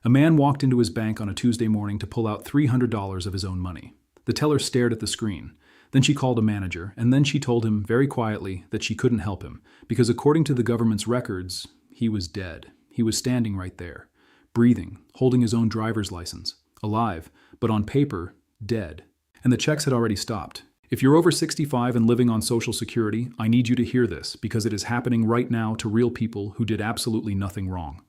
A man walked into his bank on a Tuesday morning to pull out $300 of his own money. The teller stared at the screen. Then she called a manager, and then she told him very quietly that she couldn't help him, because according to the government's records, he was dead. He was standing right there, breathing, holding his own driver's license, alive, but on paper, dead. And the checks had already stopped. If you're over 65 and living on Social Security, I need you to hear this, because it is happening right now to real people who did absolutely nothing wrong.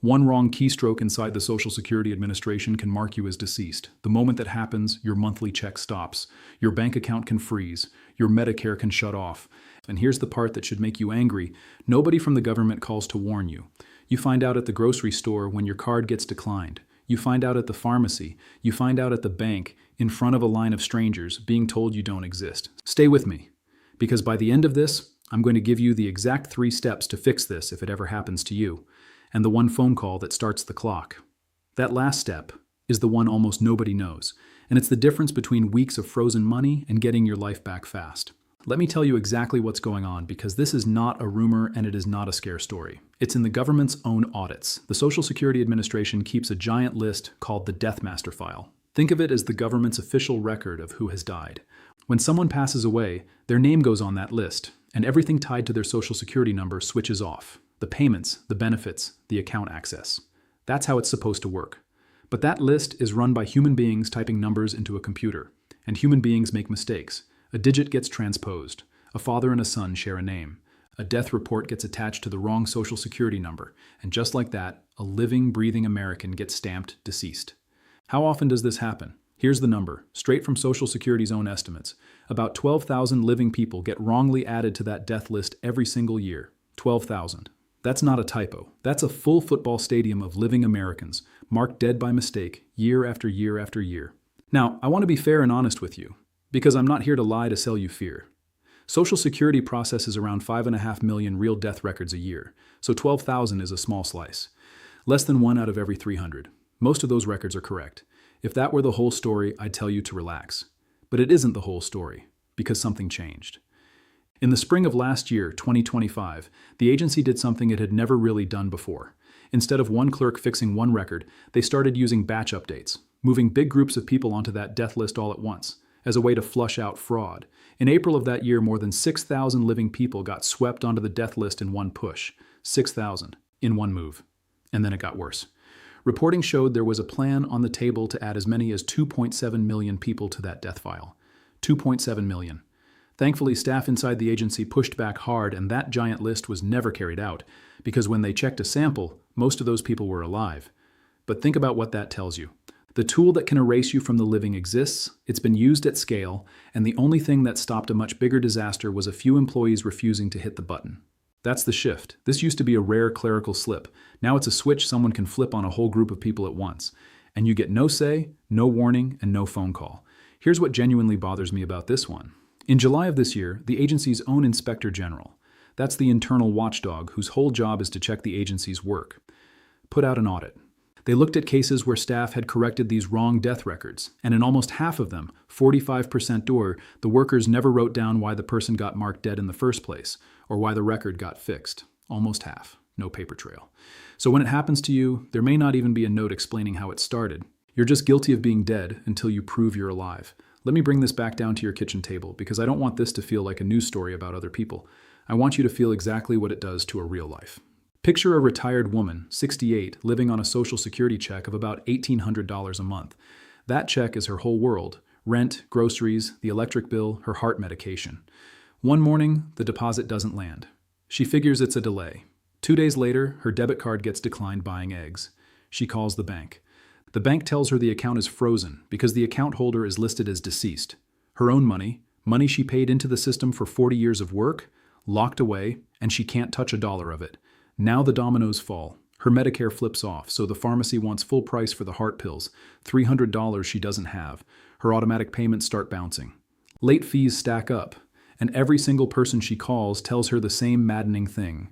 One wrong keystroke inside the Social Security Administration can mark you as deceased. The moment that happens, your monthly check stops. Your bank account can freeze. Your Medicare can shut off. And here's the part that should make you angry. Nobody from the government calls to warn you. You find out at the grocery store when your card gets declined. You find out at the pharmacy. You find out at the bank, in front of a line of strangers, being told you don't exist. Stay with me, because by the end of this, I'm going to give you the exact 3 steps to fix this if it ever happens to you, and the one phone call that starts the clock. That last step is the one almost nobody knows, and it's the difference between weeks of frozen money and getting your life back fast. Let me tell you exactly what's going on, because this is not a rumor and it is not a scare story. It's in the government's own audits. The Social Security Administration keeps a giant list called the Death Master File. Think of it as the government's official record of who has died. When someone passes away, their name goes on that list, and everything tied to their Social Security number switches off. The payments, the benefits, the account access. That's how it's supposed to work. But that list is run by human beings typing numbers into a computer, and human beings make mistakes. A digit gets transposed. A father and a son share a name. A death report gets attached to the wrong Social Security number, and just like that, a living, breathing American gets stamped deceased. How often does this happen? Here's the number, straight from Social Security's own estimates. About 12,000 living people get wrongly added to that death list every single year. 12,000. That's not a typo. That's a full football stadium of living Americans, marked dead by mistake, year after year after year. Now, I want to be fair and honest with you, because I'm not here to lie to sell you fear. Social Security processes around 5.5 million real death records a year, so 12,000 is a small slice. Less than 1 out of every 300. Most of those records are correct. If that were the whole story, I'd tell you to relax. But it isn't the whole story, because something changed. In the spring of last year, 2025, the agency did something it had never really done before. Instead of one clerk fixing one record, they started using batch updates, moving big groups of people onto that death list all at once, as a way to flush out fraud. In April of that year, more than 6,000 living people got swept onto the death list in one push. 6,000, in one move. And then it got worse. Reporting showed there was a plan on the table to add as many as 2.7 million people to that death file. 2.7 million. Thankfully, staff inside the agency pushed back hard, and that giant list was never carried out, because when they checked a sample, most of those people were alive. But think about what that tells you. The tool that can erase you from the living exists, it's been used at scale, and the only thing that stopped a much bigger disaster was a few employees refusing to hit the button. That's the shift. This used to be a rare clerical slip. Now it's a switch someone can flip on a whole group of people at once. And you get no say, no warning, and no phone call. Here's what genuinely bothers me about this one. In July of this year, the agency's own Inspector General, that's the internal watchdog whose whole job is to check the agency's work, put out an audit. They looked at cases where staff had corrected these wrong death records, and in almost half of them, 45% or, the workers never wrote down why the person got marked dead in the first place, or why the record got fixed. Almost half. No paper trail. So when it happens to you, there may not even be a note explaining how it started. You're just guilty of being dead until you prove you're alive. Let me bring this back down to your kitchen table, because I don't want this to feel like a news story about other people. I want you to feel exactly what it does to a real life. Picture a retired woman, 68, living on a Social Security check of about $1,800 a month. That check is her whole world. Rent, groceries, the electric bill, her heart medication. One morning, the deposit doesn't land. She figures it's a delay. 2 days later, her debit card gets declined buying eggs. She calls the bank. The bank tells her the account is frozen because the account holder is listed as deceased. Her own money, money she paid into the system for 40 years of work, locked away, and she can't touch a dollar of it. Now the dominoes fall. Her Medicare flips off, so the pharmacy wants full price for the heart pills, $300 she doesn't have. Her automatic payments start bouncing. Late fees stack up, and every single person she calls tells her the same maddening thing.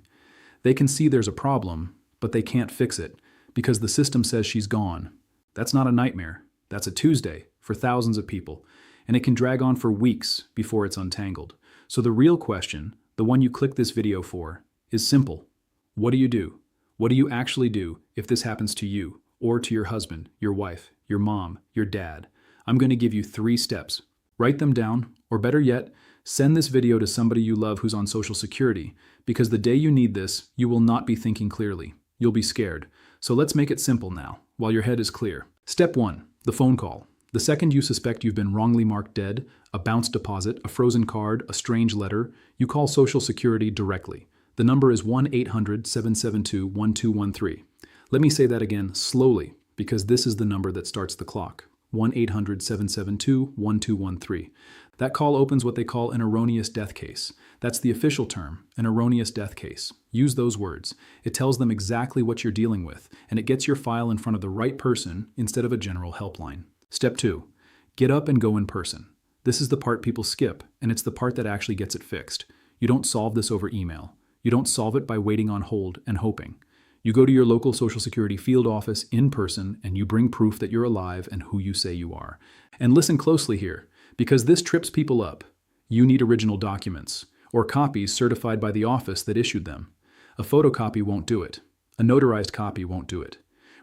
They can see there's a problem, but they can't fix it, because the system says she's gone. That's not a nightmare. That's a Tuesday for thousands of people, and it can drag on for weeks before it's untangled. So the real question, the one you click this video for, is simple. What do you do? What do you actually do if this happens to you or to your husband, your wife, your mom, your dad. I'm going to give you 3 steps. Write them down, or better yet, send this video to somebody you love who's on Social Security, because the day you need this, you will not be thinking clearly. You'll be scared. So let's make it simple now, while your head is clear. Step 1, the phone call. The second you suspect you've been wrongly marked dead, a bounced deposit, a frozen card, a strange letter, you call Social Security directly. The number is 1-800-772-1213. Let me say that again slowly, because this is the number that starts the clock. 1-800-772-1213. That call opens what they call an erroneous death case. That's the official term, an erroneous death case. Use those words. It tells them exactly what you're dealing with, and it gets your file in front of the right person instead of a general helpline. Step 2, get up and go in person. This is the part people skip, and it's the part that actually gets it fixed. You don't solve this over email. You don't solve it by waiting on hold and hoping. You go to your local Social Security field office in person, and you bring proof that you're alive and who you say you are. And listen closely here, because this trips people up. You need original documents, or copies certified by the office that issued them. A photocopy won't do it. A notarized copy won't do it.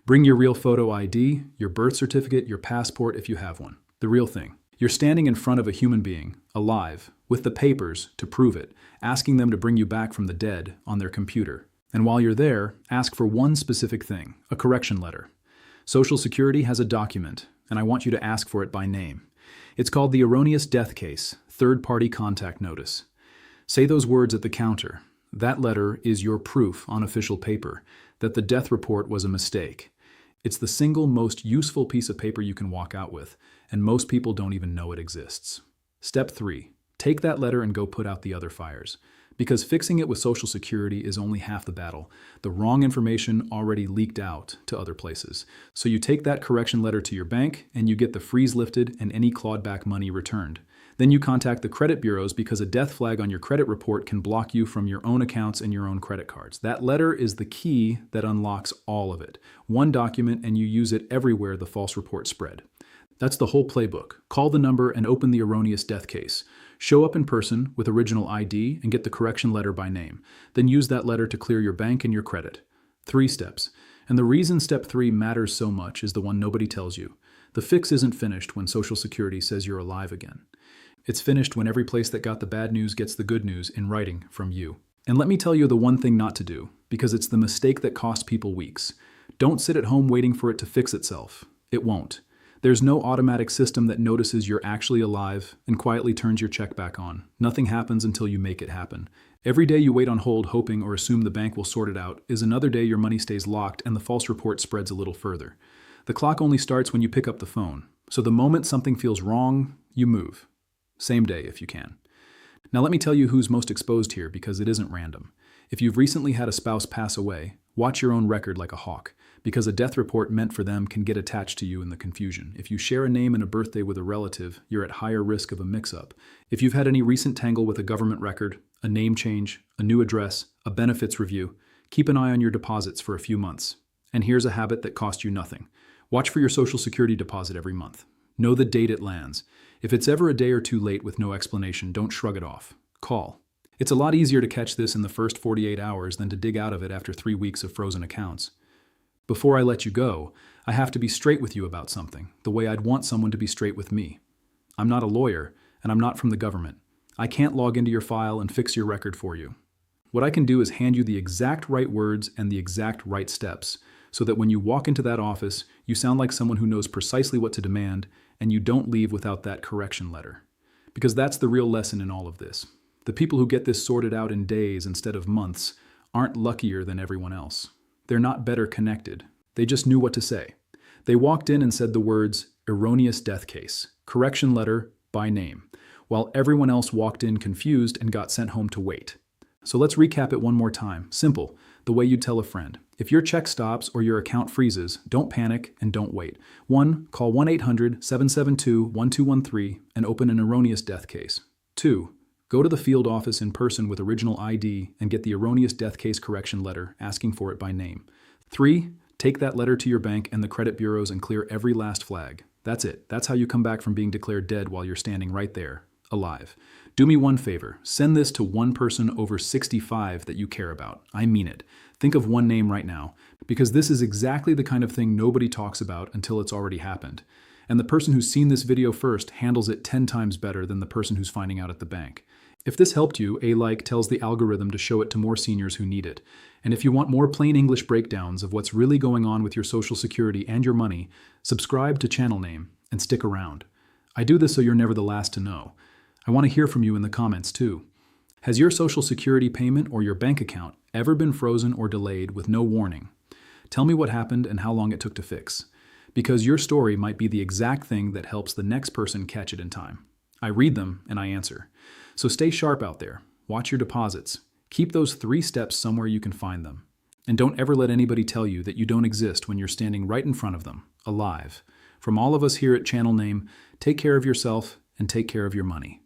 Bring your real photo ID, your birth certificate, your passport if you have one. The real thing. You're standing in front of a human being, alive, with the papers to prove it, asking them to bring you back from the dead on their computer. And while you're there, ask for one specific thing, a correction letter. Social Security has a document, and I want you to ask for it by name. It's called the Erroneous Death Case, Third-Party Contact Notice. Say those words at the counter. That letter is your proof on official paper that the death report was a mistake. It's the single most useful piece of paper you can walk out with, and most people don't even know it exists. Step 3, take that letter and go put out the other fires. Because fixing it with Social Security is only half the battle. The wrong information already leaked out to other places. So you take that correction letter to your bank and you get the freeze lifted and any clawed back money returned. Then you contact the credit bureaus because a death flag on your credit report can block you from your own accounts and your own credit cards. That letter is the key that unlocks all of it. One document and you use it everywhere the false report spread. That's the whole playbook. Call the number and open the erroneous death case. Show up in person with original ID and get the correction letter by name. Then use that letter to clear your bank and your credit. 3 steps. And the reason step 3 matters so much is the one nobody tells you. The fix isn't finished when Social Security says you're alive again. It's finished when every place that got the bad news gets the good news in writing from you. And let me tell you the one thing not to do, because it's the mistake that costs people weeks. Don't sit at home waiting for it to fix itself. It won't. There's no automatic system that notices you're actually alive and quietly turns your check back on. Nothing happens until you make it happen. Every day you wait on hold hoping or assume the bank will sort it out is another day your money stays locked and the false report spreads a little further. The clock only starts when you pick up the phone. So the moment something feels wrong, you move. Same day if you can. Now let me tell you who's most exposed here because it isn't random. If you've recently had a spouse pass away, watch your own record like a hawk, because a death report meant for them can get attached to you in the confusion. If you share a name and a birthday with a relative, you're at higher risk of a mix-up. If you've had any recent tangle with a government record, a name change, a new address, a benefits review, keep an eye on your deposits for a few months. And here's a habit that costs you nothing. Watch for your Social Security deposit every month. Know the date it lands. If it's ever a day or two late with no explanation, don't shrug it off. Call. It's a lot easier to catch this in the first 48 hours than to dig out of it after 3 weeks of frozen accounts. Before I let you go, I have to be straight with you about something, the way I'd want someone to be straight with me. I'm not a lawyer, and I'm not from the government. I can't log into your file and fix your record for you. What I can do is hand you the exact right words and the exact right steps, so that when you walk into that office, you sound like someone who knows precisely what to demand, and you don't leave without that correction letter. Because that's the real lesson in all of this. The people who get this sorted out in days instead of months aren't luckier than everyone else. They're not better connected. They just knew what to say. They walked in and said the words, erroneous death case, correction letter, by name, while everyone else walked in confused and got sent home to wait. So let's recap it one more time. Simple, the way you'd tell a friend. If your check stops or your account freezes, don't panic and don't wait. 1. Call 1-800-772-1213 and open an erroneous death case. 2. Go to the field office in person with original ID and get the erroneous death case correction letter asking for it by name. 3. Take that letter to your bank and the credit bureaus and clear every last flag. That's it. That's how you come back from being declared dead while you're standing right there, alive. Do me one favor. Send this to one person over 65 that you care about. I mean it. Think of one name right now. Because this is exactly the kind of thing nobody talks about until it's already happened. And the person who's seen this video first handles it 10 times better than the person who's finding out at the bank. If this helped you, a like tells the algorithm to show it to more seniors who need it. And if you want more plain English breakdowns of what's really going on with your Social Security and your money, subscribe to Channel Name and stick around. I do this so you're never the last to know. I want to hear from you in the comments too. Has your Social Security payment or your bank account ever been frozen or delayed with no warning? Tell me what happened and how long it took to fix. Because your story might be the exact thing that helps the next person catch it in time. I read them and I answer. So stay sharp out there. Watch your deposits. Keep those 3 steps somewhere you can find them. And don't ever let anybody tell you that you don't exist when you're standing right in front of them, alive. From all of us here at Channel Name, take care of yourself and take care of your money.